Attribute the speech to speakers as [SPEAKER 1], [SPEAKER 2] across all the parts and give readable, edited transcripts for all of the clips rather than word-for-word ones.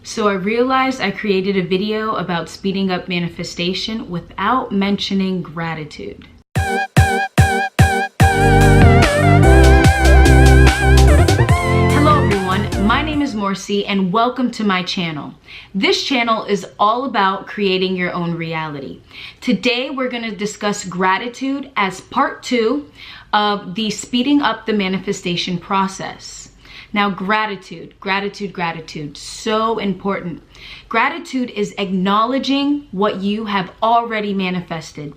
[SPEAKER 1] So I realized I created a video about speeding up manifestation without mentioning gratitude. Hello everyone, my name is Morsi and welcome to my channel. This channel is all about creating your own reality. Today we're going to discuss gratitude as part 2 of the speeding up the manifestation process. Now, gratitude, so important. Gratitude is acknowledging what you have already manifested.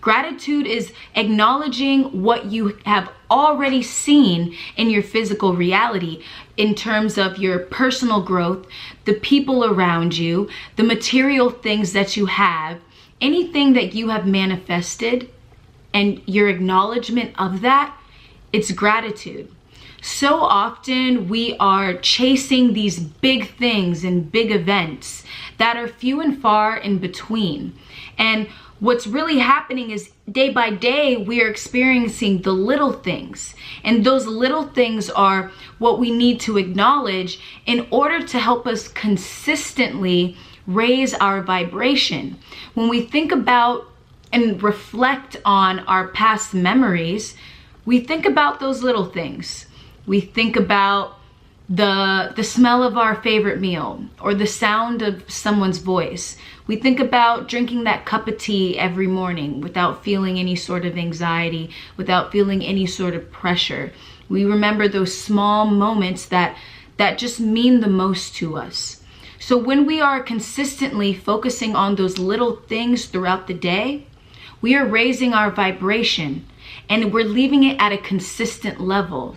[SPEAKER 1] Gratitude is acknowledging what you have already seen in your physical reality in terms of your personal growth, the people around you, the material things that you have, anything that you have manifested, and your acknowledgement of that, it's gratitude. So often we are chasing these big things and big events that are few and far in between. And what's really happening is day by day, we are experiencing the little things. And those little things are what we need to acknowledge in order to help us consistently raise our vibration. When we think about and reflect on our past memories, we think about those little things. We think about the smell of our favorite meal or the sound of someone's voice. We think about drinking that cup of tea every morning without feeling any sort of anxiety, without feeling any sort of pressure. We remember those small moments that just mean the most to us. So when we are consistently focusing on those little things throughout the day, we are raising our vibration and we're leaving it at a consistent level.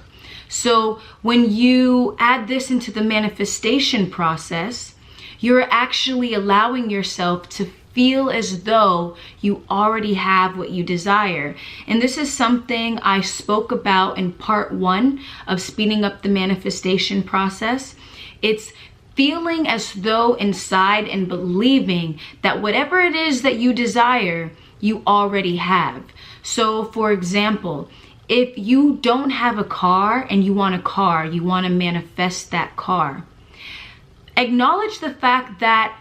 [SPEAKER 1] So when you add this into the manifestation process, you're actually allowing yourself to feel as though you already have what you desire. And this is something I spoke about in part 1 of speeding up the manifestation process. It's feeling as though inside and believing that whatever it is that you desire, you already have. So for example, if you don't have a car and you want a car, you want to manifest that car, acknowledge the fact that,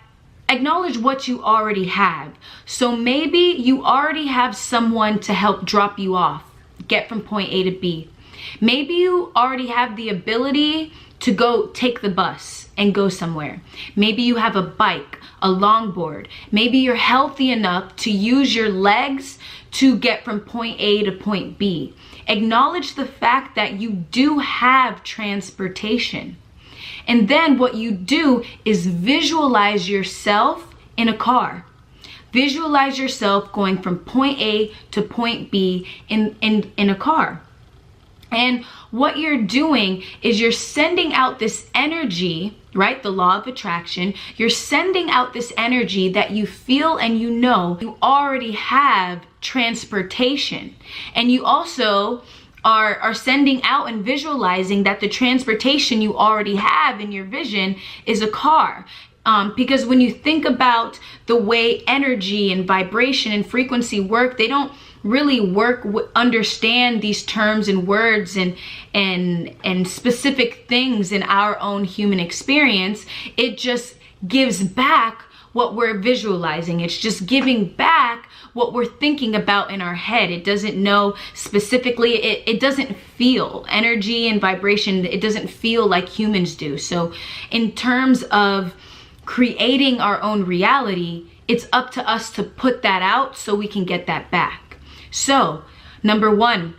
[SPEAKER 1] acknowledge what you already have. So maybe you already have someone to help drop you off, get from point A to B. Maybe you already have the ability to go take the bus and go somewhere. Maybe you have a bike, a longboard. Maybe you're healthy enough to use your legs to get from point A to point B. Acknowledge the fact that you do have transportation. And then what you do is visualize yourself in a car. Visualize yourself going from point A to point B in a car. And what you're doing is you're sending out this energy, right? The law of attraction. You're sending out this energy that you feel and you know you already have transportation. And you also are sending out and visualizing that the transportation you already have in your vision is a car. Because when you think about the way energy and vibration and frequency work, they don't really understand these terms and words and specific things in our own human experience. It just gives back what we're visualizing. It's just giving back what we're thinking about in our head. It doesn't know specifically, it doesn't feel energy and vibration. It doesn't feel like humans do. So in terms of creating our own reality, it's up to us to put that out so we can get that back. So number 1,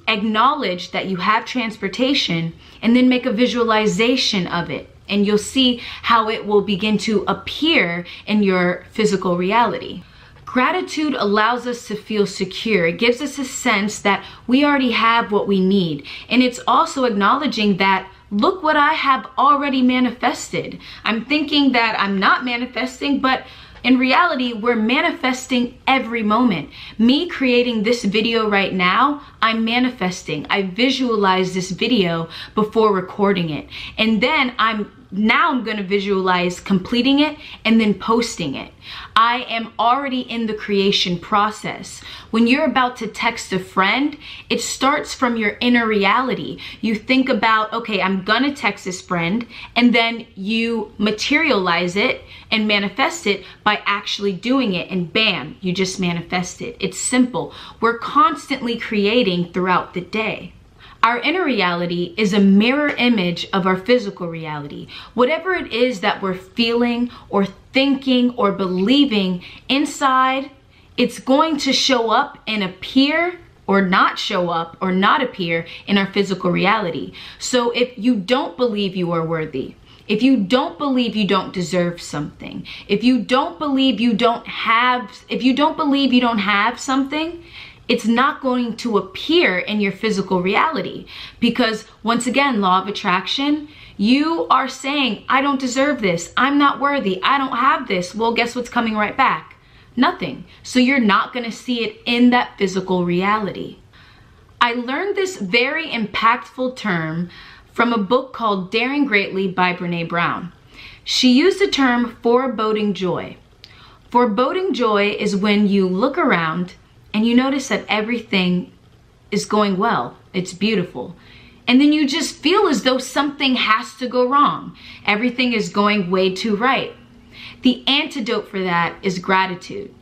[SPEAKER 1] acknowledge that you have transportation and then make a visualization of it. And you'll see how it will begin to appear in your physical reality. Gratitude allows us to feel secure. It gives us a sense that we already have what we need. And it's also acknowledging that, look what I have already manifested. I'm thinking that I'm not manifesting, but in reality, we're manifesting every moment. Me creating this video right now, I'm manifesting. I visualized this video before recording it. And then I'm now I'm going to visualize completing it and then posting it. I am already in the creation process. When you're about to text a friend, it starts from your inner reality. You think about, okay, I'm going to text this friend, and then you materialize it and manifest it by actually doing it, and bam, you just manifest it. It's simple. We're constantly creating throughout the day. Our inner reality is a mirror image of our physical reality. Whatever it is that we're feeling or thinking or believing inside, it's going to show up and appear or not show up or not appear in our physical reality. So if you don't believe you are worthy, if you don't believe you don't deserve something, if you don't believe you don't have something, it's not going to appear in your physical reality, because once again, law of attraction, you are saying, I don't deserve this. I'm not worthy. I don't have this. Well, guess what's coming right back? Nothing. So you're not going to see it in that physical reality. I learned this very impactful term from a book called Daring Greatly by Brene Brown. She used the term foreboding joy. Foreboding joy is when you look around and you notice that everything is going well. It's beautiful. And then you just feel as though something has to go wrong. Everything is going way too right. The antidote for that is gratitude.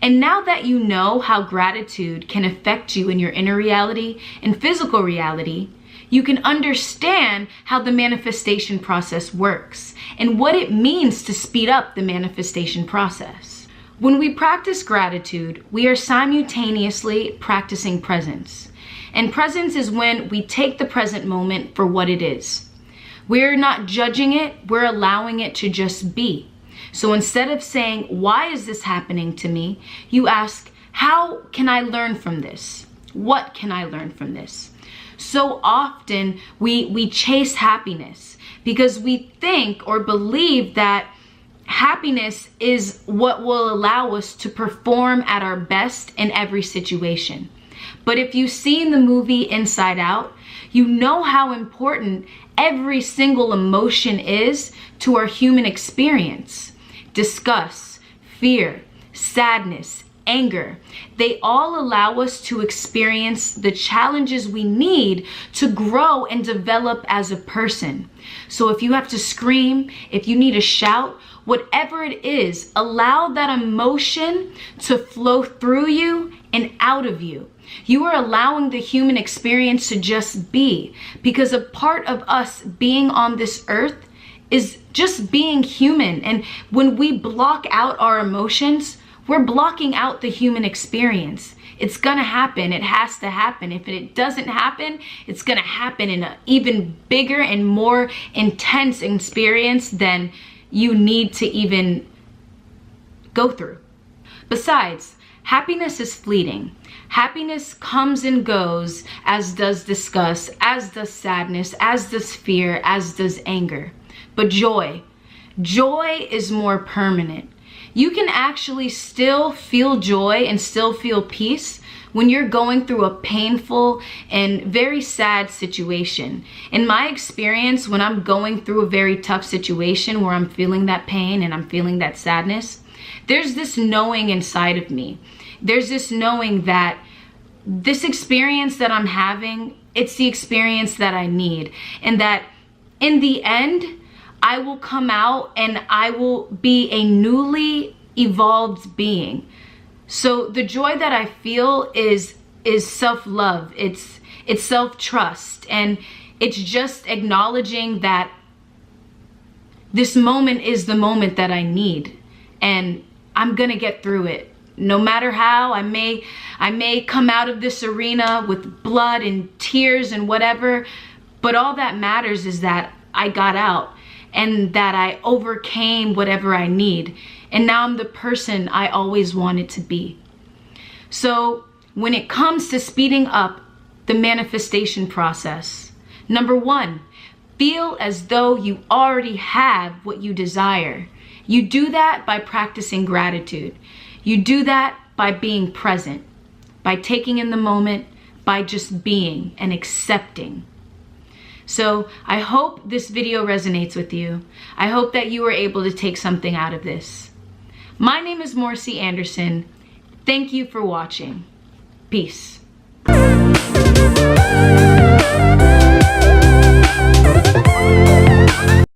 [SPEAKER 1] And now that you know how gratitude can affect you in your inner reality and physical reality, you can understand how the manifestation process works and what it means to speed up the manifestation process. When we practice gratitude, we are simultaneously practicing presence. And presence is when we take the present moment for what it is. We're not judging it, we're allowing it to just be. So instead of saying, why is this happening to me? You ask, how can I learn from this? What can I learn from this? So often we chase happiness because we think or believe that happiness is what will allow us to perform at our best in every situation. But if you've seen the movie Inside Out, you know how important every single emotion is to our human experience. Disgust, fear, sadness, anger, they all allow us to experience the challenges we need to grow and develop as a person. So if you have to scream, if you need to shout, whatever it is, allow that emotion to flow through you and out of you. You are allowing the human experience to just be, because a part of us being on this earth is just being human. And when we block out our emotions, we're blocking out the human experience. It's gonna happen. It has to happen. If it doesn't happen, it's gonna happen in an even bigger and more intense experience than you need to even go through. Besides, happiness is fleeting. Happiness comes and goes, as does disgust, as does sadness, as does fear, as does anger. But joy is more permanent. You can actually still feel joy and still feel peace when you're going through a painful and very sad situation. In my experience, when I'm going through a very tough situation where I'm feeling that pain and I'm feeling that sadness, there's this knowing inside of me. There's this knowing that this experience that I'm having, it's the experience that I need. And that in the end, I will come out and I will be a newly evolved being. So the joy that I feel is self-love, it's self-trust, and it's just acknowledging that this moment is the moment that I need, and I'm gonna get through it. No matter how, I may come out of this arena with blood and tears and whatever, but all that matters is that I got out and that I overcame whatever I need. And now I'm the person I always wanted to be. So when it comes to speeding up the manifestation process, number one, feel as though you already have what you desire. You do that by practicing gratitude. You do that by being present, by taking in the moment, by just being and accepting. So I hope this video resonates with you. I hope that you were able to take something out of this. My name is Morcy Anderson. Thank you for watching. Peace.